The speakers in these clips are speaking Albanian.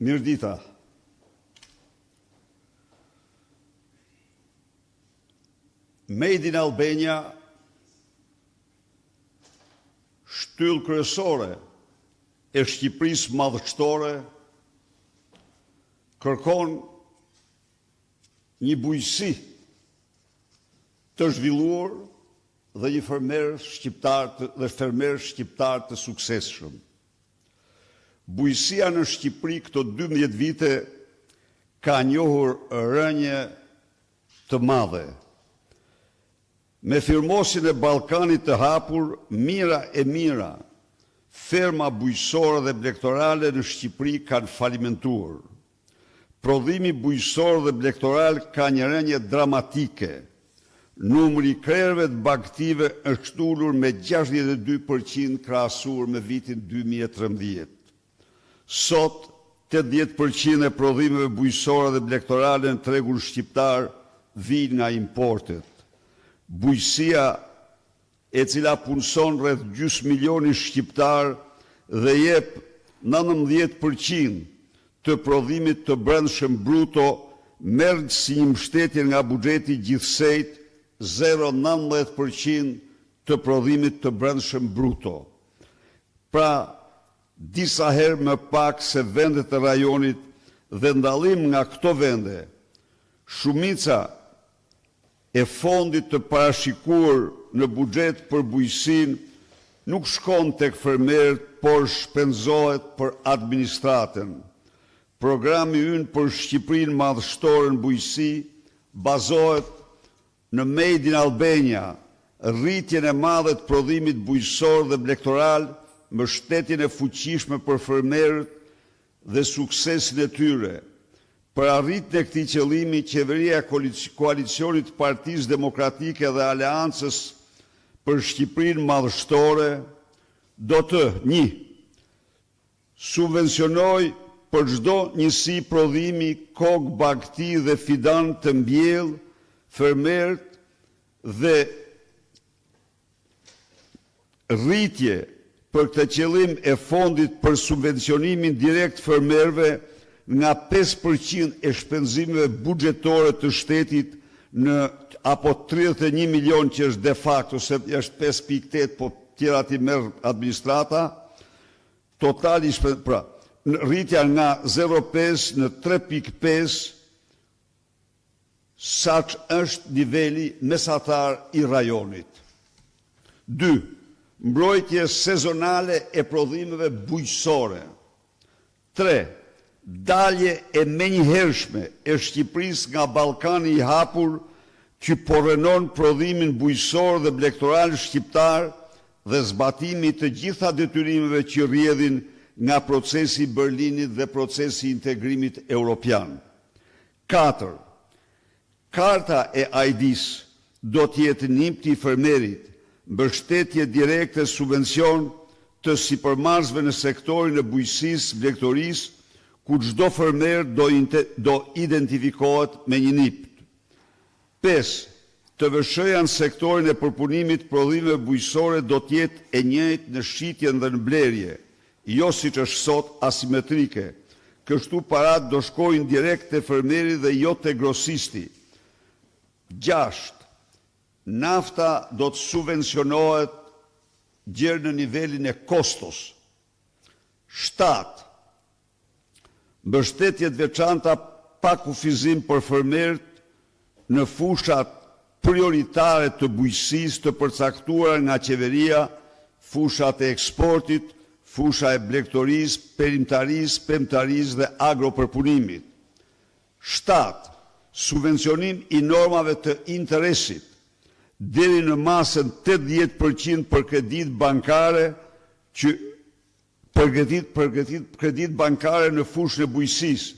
Mirdita. Made in Albania, shtyllë kryesore e Shqipërisë madhështore, kërkon një bujqësi të zhvilluar dhe një fermer shqiptar të suksesshëm. Bujqësia në Shqipëri këto 12 vite ka njohur rënje të madhe. Me firmosin e Ballkanit të hapur, mira e mira, ferma bujqësore dhe blegtorale në Shqipëri kanë falimentuar. Prodhimi bujqësor dhe blegtoral ka një rënje dramatike. Numri i krerëve të bagëtive është ulur me 62% krahasuar me vitin 2013. Sot, 80% e prodhimeve bujqësore dhe blegtorale në tregun shqiptar vijnë nga importet. Bujqësia e cila punëson rreth gjys milioni shqiptar dhe jep 19% të prodhimit të brendshëm bruto merr si një mbështetje nga buxheti gjithsejt 0,19% të prodhimit të brendshëm bruto. Pra, disa herë më pak se vendet e rajonit dhe ndallim nga këto vende, shumica e fondit të parashikuar në buxhet për bujqësinë nuk shkon tek fermerët, por shpenzohet për administratën. Programi ynë për Shqipërinë madhështore në bujqësi bazohet në Made in Albania, rritjen e madhe të prodhimit bujqësor dhe blegtoral, mbështetjen e fuqishme për fermerët dhe suksesin e tyre. Për arritjen e këtij qëllimi, qeveria e koalicionit të Partisë Demokratike dhe Aleancës për Shqipërinë madhështore do të 1. Subvencionoj për çdo njësi prodhimi kokë, bagëti dhe fidan të mbjellë fermerët dhe rritje për këtë qëllim e fondit për subvencionimin direkt fermerëve nga 5% e shpenzimeve buxhetore të shtetit në apo 31 milion që është de facto, se është 5,8, po tjerat i merr administrata, totali pra, rritja nga 0,5 në 3,5, saq është niveli mesatar i rajonit. 2. Mbrojtje sezonale e prodhimeve bujqësore. 3. Dalje e menjëhershme e Shqipërisë nga Ballkani i hapur që po rënon prodhimin bujqësor dhe blegtoral shqiptar dhe zbatimi të gjitha detyrimeve që rrjedhin nga procesi i Berlinit dhe procesi i integrimit europian. 4. Karta e AID-s do të jetë nimti i fermerit, mbështetje direkte, subvencion të sipërmarrësve në sektorin e bujqësisë, blegtorisë, ku çdo fermer do identifikohet me një NIP. 5. Të vëshëja në sektorin e përpunimit prodhimeve bujqësore do të jetë e njëjtë në shitjen dhe në blerje, jo siç është sot asimetrike. Kështu parat do shkojnë direkt te fermeri dhe jo te grosisti. 6. Nafta do të subvencionohet gjerë në nivelin e kostos. 7. Mbështetjet veçanta pa kufizim për fermerët në fushat prioritare të bujqësisë të përcaktuara nga qeveria, fushat e eksportit, fusha e blegtorisë, perimtarisë, pemtarisë dhe agropërpunimit. 7. Subvencionim i normave të interesit deri në masën 80% për kredit bankare kredit bankare në fushën e bujqësisë.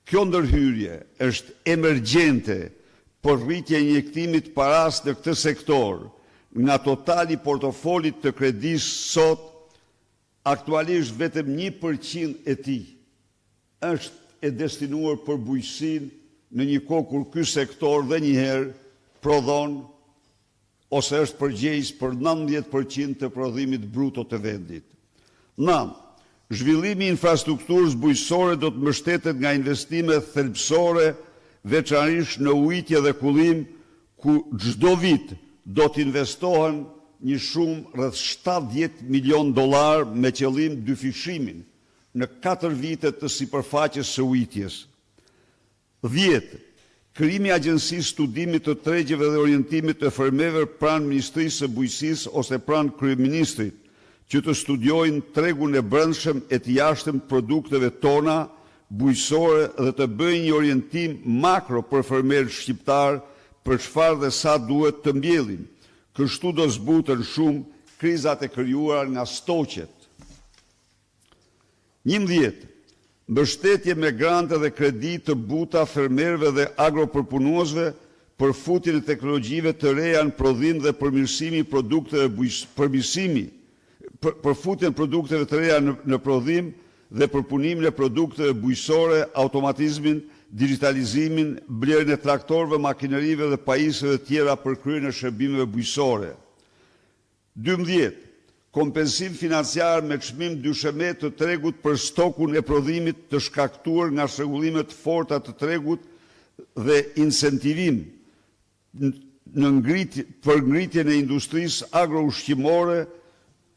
Kjo ndërhyrje është emergjente për rritje e injektimit paras në këtë sektor. Nga totali portofolit të kredisë sot, aktualisht vetëm 1% e tij është e destinuar për bujqësinë në një kohë kur ky sektor dhe njëherë prodhon ose është përgjegjës për 90% të prodhimit bruto të vendit. 9. Zhvillimi i infrastrukturës bujqësore do të mbështetet nga investime thelbësore, veçanërisht në ujitje dhe kullim, ku çdo vit do të investohen një shumë rreth $70 milion me qëllim dyfishimin në 4 vite të sipërfaqes së ujitjes. 10. Krijimi i Agjencisë Studimit të Tregjeve dhe Orientimit të Fermerëve pranë Ministrisë së Bujqësisë ose pranë Kryeministrit, që të studiojnë tregun e brendshëm e të jashtëm të produkteve tona bujqësore dhe të bëjnë një orientim makro për fermerët shqiptar për çfarë dhe sa duhet të mbjellin. Kështu do zbuten shumë krizat e krijuara nga stoqet. 11. Mbështetje me grante dhe kredi të buta fermerëve dhe agropërpunuesve për futjen e teknologjive të reja në prodhim dhe përmirësimi i produkteve për futjen produkteve të reja në prodhim dhe përpunimin e produkteve bujqësore, automatizmin, digitalizimin, blerjen e traktorëve, makinerive dhe pajisjeve të tjera për kryen e shërbimeve bujqësore. 12. Kompensim financiar me çmim dyshemet të tregut për stokun e prodhimit të shkaktuar nga shregullimet të forta të tregut dhe incentivim për ngritjen e industrisë agroushqimore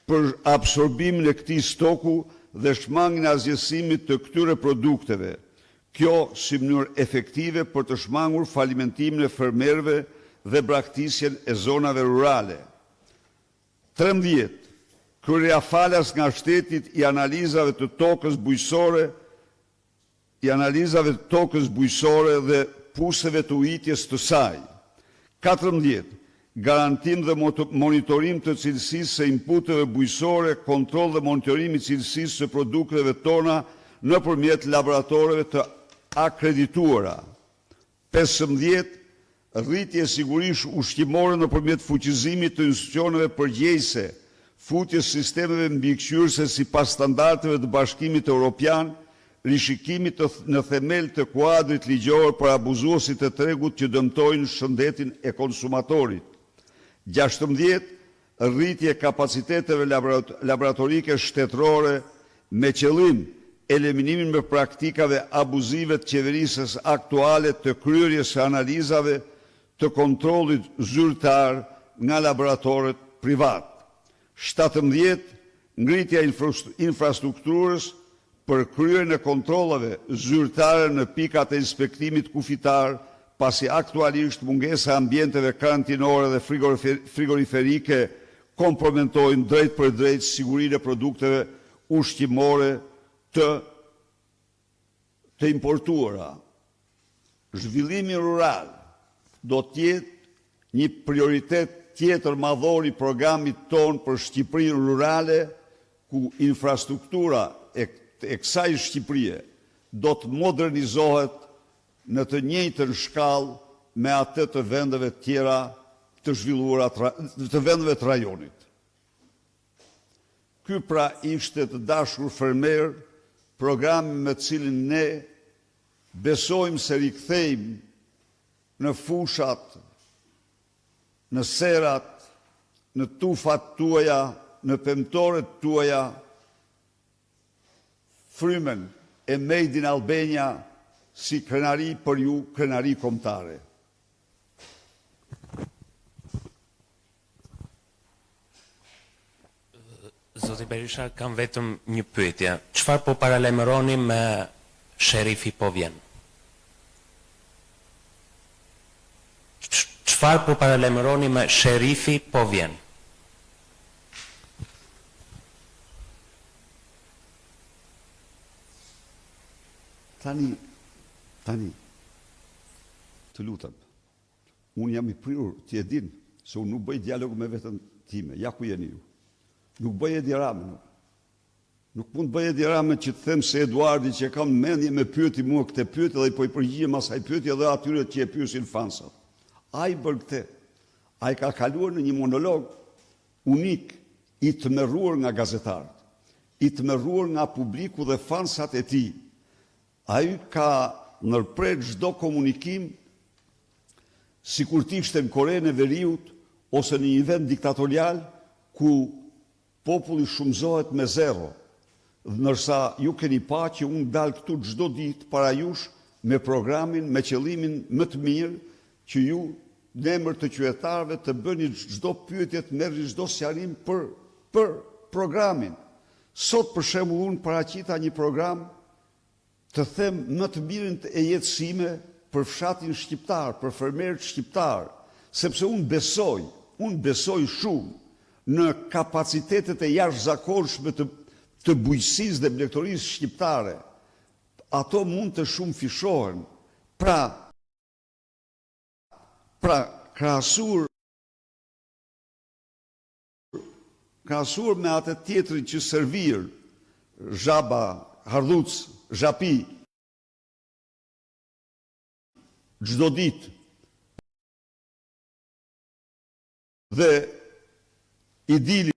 për absorbimin e këtij stoku dhe shmangjen e asgjësimit të këtyre produkteve. Kjo si mënyrë efektive për të shmangur falimentimin e fermerëve dhe braktisjen e zonave rurale. 13. Kryerja falas nga shtetit i analizave të tokës bujqësore dhe puseve të ujitjes të saj. 14. Garantim dhe monitorim të cilësisë së inputeve bujqësore, kontroll dhe monitorim i cilësisë së produkteve tona nëpërmjet laboratoreve të akredituara. 15. Rritje e sigurisë ushqimore nëpërmjet fuqizimit të institucioneve përgjegjëse, futjes sistemeve mbikëqyrëse sipas standardeve të Bashkimit Evropian, rishikimit në themel të kuadrit ligjor për abuzuesit e tregut që dëmtojnë shëndetin e konsumatorit. 16. Rritje kapaciteteve laboratorike shtetërore me qëllim eliminimin me praktikave abuzive të qeverisës aktuale të kryerjes së analizave të kontrollit zyrtar nga laboratoret privat. 17. Ngritja infrastrukturës për kryen e kontrollave zyrtare në pikat e inspektimit kufitar, pasi aktualisht mungesa e ambienteve karantinore dhe frigoriferike kompromentojnë drejt për drejt sigurinë e produkteve ushqimore të importuara. Zhvillimi rural do të jetë një prioritet tjetër madhor i programit ton për Shqipërinë rurale, ku infrastruktura e kësaj Shqipërie do të modernizohet në të njëjtën shkallë me atë të vendeve tjera të zhvilluara të vendeve të rajonit. Ky pra ishte, të dashur fermer, programi me cilin ne besojmë se rikthejmë në fushat, në serat, në tufat tuaja, në pemtoret tuaja, frymen e Made in Albania si krenari për ju, krenari kombëtare. Zoti Berisha, kam vetëm një pyetje. Çfarë po paralajmëroni me sherifi po vjen? Çfarë po paralajmëroni me sherifi po vjen? Tani, të lutem, unë jam i prirur, ti e din, se unë nuk bëj dialog me vetën time, ja ku jeni ju. Nuk bëj Edi Ramën. Nuk mund bëj Edi Ramën që të them se Eduardi që kam mendje me pyeti mua këtë pyetje dhe i po i përgjigjem asaj pyetje dhe atyre që e pyesin fansat. Ai bën këtë. Ai ka kaluar në një monolog unik, i tmerruar nga gazetarët, i tmerruar nga publiku dhe fansat e tij. Ai ka ndërprer çdo komunikim sikur të ishte në Korenë e Veriut ose në një vend diktatorial ku populli shumëzohet me zero. nërsa ju keni pa që unë dalë këtu çdo ditë para jush me programin, me qëllimin më të mirë që ju në emër të qytetarëve të bëni çdo pyetje, të merrni çdo sqarim për programin. Sot për shembull unë paraqita një program të them më të mirën e jetësime për fshatin shqiptar, për fermerët shqiptar, sepse unë besoj shumë në kapacitetet e jashtëzakonshme të bujqësisë dhe blegtorisë shqiptare. Ato mund të shumë fishohen. Pra krahasuar me atë tjetrin që servir, zhaba, hardhuc, zhapi, çdo ditë, dhe idilin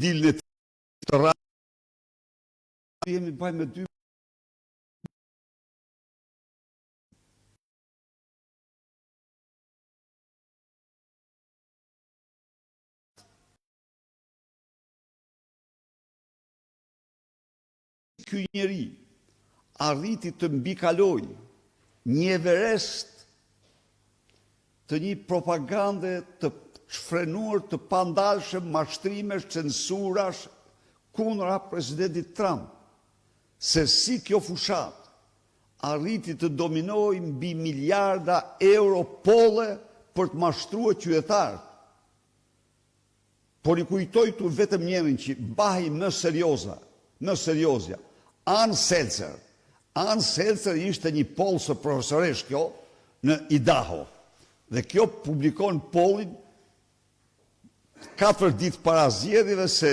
e të rrallë, jemi baj me dy ky njeri arriti të mbikaloj një Everest të një propagande të shfrenuar, të pandalshëm, mashtrimesh, censurash kundra presidentit Trump, se si kjo fushat arriti të dominoj mbi miliarda euro polle për të mashtruar qytetarët. Por I kujtoj tu vetëm njërin që bahi më seriozja. Ann Seltzer. Ann Seltzer ishte një pollë profesoresh kjo në Idaho. Dhe kjo publikon pollin 4 ditë para zgjedhjeve se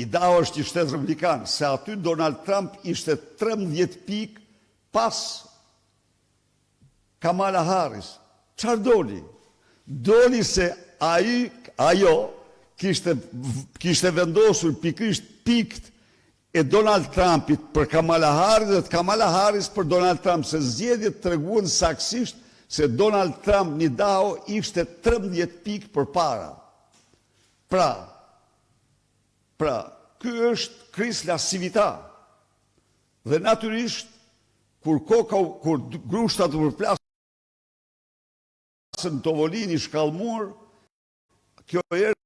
Idaho është një shtet republikan, se aty Donald Trump ishte 13 pikë pas Kamala Harris. Çfarë doli? Doli se ajo kishte vendosur pikërisht pikët e Donald Trumpit për Kamala Harris dhe Kamala Harris për Donald Trump, se zgjedhjet treguan saktësisht se Donald Trump në Idaho ishte 13 pikë përpara. Pra, ky është Chrysler Civitas. Dhe natyrisht, kur grushtat të përplasën në Tovolin I shkallmuar, kjo erë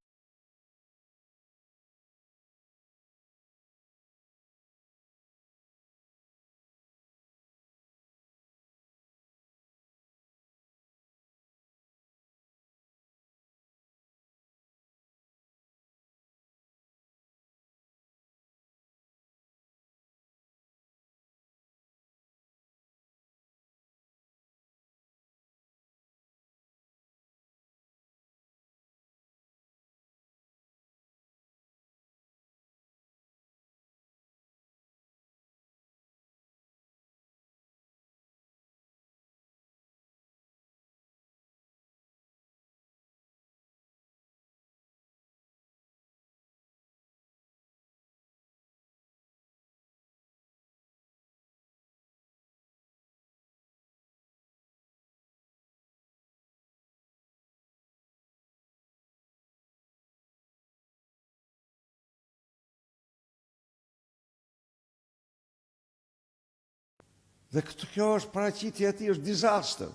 dhe kjo është paraqitja e tij, është disaster.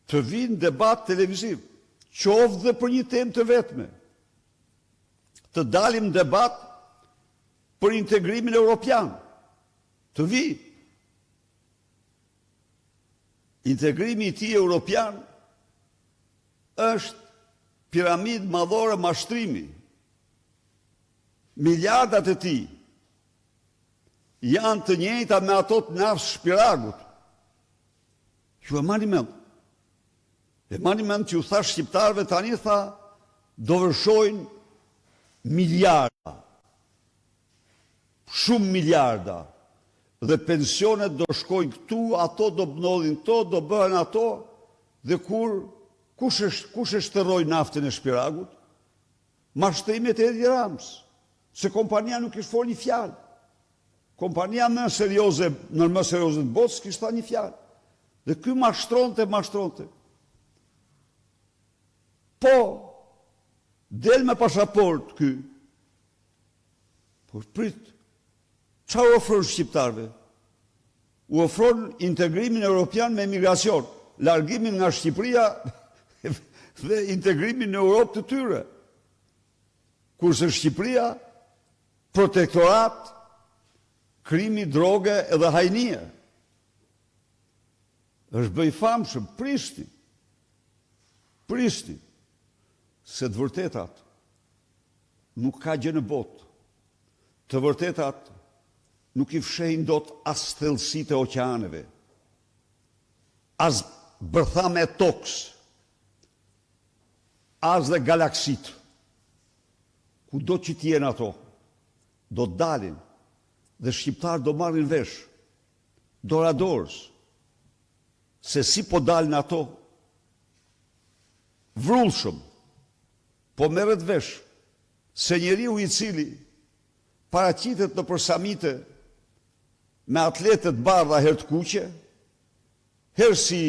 Të vinë debat televiziv, qoftë dhe për një temë të vetme. Të dalim debat për integrimin evropian. Të vi. Integrimi I tij evropian është piramidë madhore mashtrimi. Miliardat e tij janë të njëjta me ato të nafës shpiragut. Ju e mani mend. E mani mend që ju thash shqiptarëve tani, tha, do vërshojnë miliarda. Shumë miliarda. Dhe pensionet do shkojnë këtu, ato do bënodhin këto, do bëhen ato, dhe kush e shteroi naftën e shpiragut? Mashtrimet e Edi Ramës, se kompania nuk ishte folë një fjalë. kompania më serioze, në më serioze të botës, kishte një fjalë. Dhe ky mashtronte. Po, del me pasaport ky. Po prit, çfarë ofron shqiptarëve? U ofron integrimin evropian me emigracion, largimin nga Shqipëria dhe integrimin në Europë të tyre. Kurse Shqipëria, protektorat, krimi, droge edhe hajnie. Është bëj famshëm, Prishti, se të vërtetat nuk ka gjë në botë. Të vërtetat nuk i fshehin dot as thellësitë e oqeaneve, as bërthame e tokës, as dhe galaksit. Kudo që t'jenë ato, do të dalin dhe shqiptarë do marrin vesh, doradorës, se si po dalin ato, vrullshëm, po merret vesh se njeriu i cili paraqitet në përsamite me atletët bardha herë të kuqe, herë si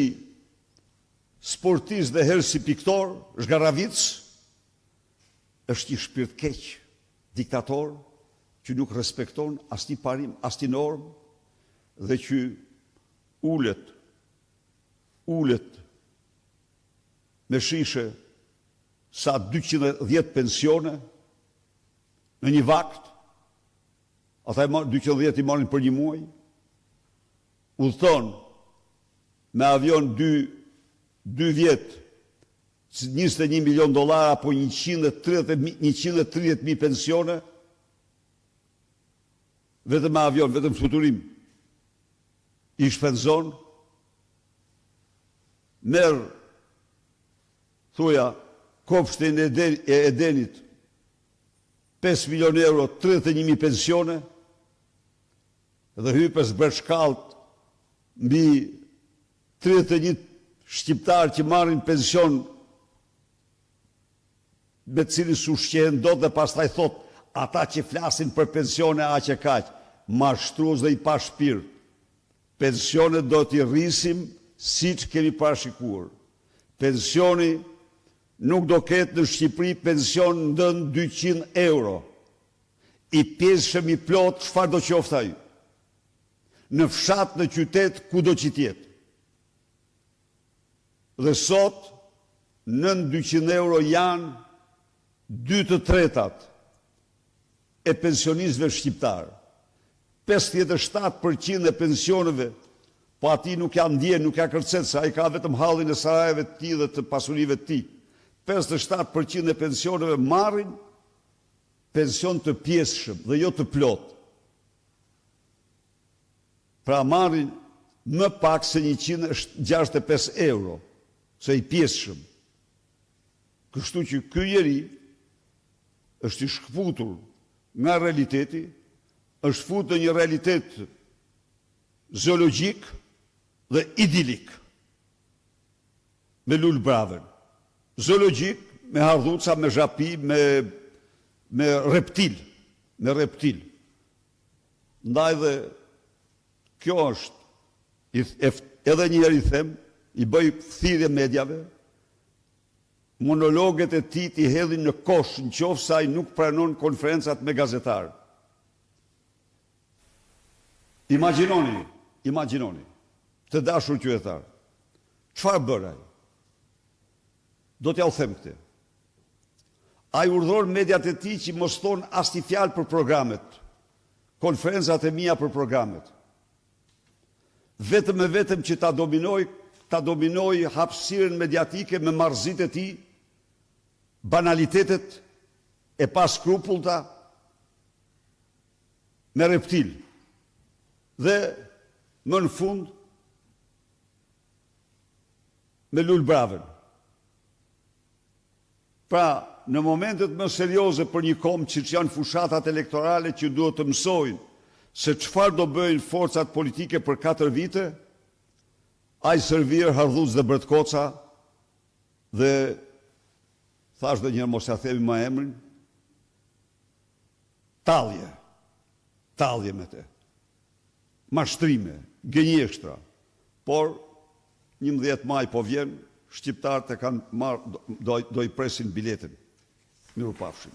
sportist dhe herë si piktor, zhgaravic, është një shpirt keq, diktator, që nuk respekton as një parim, as një norm, dhe që ulet me shishe sa 210 pensione në një vakt, ata 210 i marrin për një muaj, udhëton me avion 2 vjet, $21 milion apo 130.000 pensione, vetëm me avion, vetëm fluturim, i shpenzon, merr, thuja, kopshtin e Edenit, 5 milion euro, 31.000 pensione, dhe hypes bërshkalt mbi 31 shqiptar që marrin pension me cili su shqehen do dhe pastaj thot ata që flasin për pensione aq e kaq, mashtrues dhe i pa shpirt. Pensionet do t'i rrisim siç kemi parashikuar. Pensioni nuk do ketë në Shqipëri pension ndën 200 euro. I pjesëshëm i plot çfarë do qoftë ai. Në fshat, në qytet, kudo që tjetë. Dhe sot, nën 200 euro janë 2/3 e pensionistëve shqiptarë. 57% e pensioneve, po ati nuk janë ndjen, nuk ja kërcet, se ai ka vetëm hallin e sarajeve të tij dhe të pasurive të tij. 57% e pensioneve marrin pension të pjesëshëm dhe jo të plot. Pra marrin më pak se 165 euro, se i pjesëshëm. Kështu që ky njeri është i shkputur nga realiteti, është futur në një realitet zoologjik dhe idilik. Me lul bravën. Zoologjik, me hardhuca, me zhapi, me reptil. Ndaj dhe kjo është, edhe njëri them, i bëj thirrje medjave, monologet e tij t'i hedhin në kosh nëse ai nuk pranon konferencat me gazetarë. Imagjinoni, të dashur qytetar, çfarë bën ai? Do t'ja u them këtë. Ai urdhëron mediat e tij që mos thon asnjë fjalë për programet, konferencat e mia për programet. Vetëm e vetëm që ta dominoj hapësirën mediatike me marrëzitë e tij, banalitetet e pa skrupullta me reptil. Dhe më në fund me lul bravën. Pra, në momentet më serioze për një kombë që janë fushatat elektorale që duhet të mësojnë se çfarë do bëjnë forcat politike për 4 vite, ai servir hardhuc dhe bërtkoca dhe thash dhe njërë mos ja themi më emrin, talje me te. mashtrime, gënjeshtra, por 11 maj po vjen, shqiptarët e kanë marrë, do i presin biletën. Mirupafshim.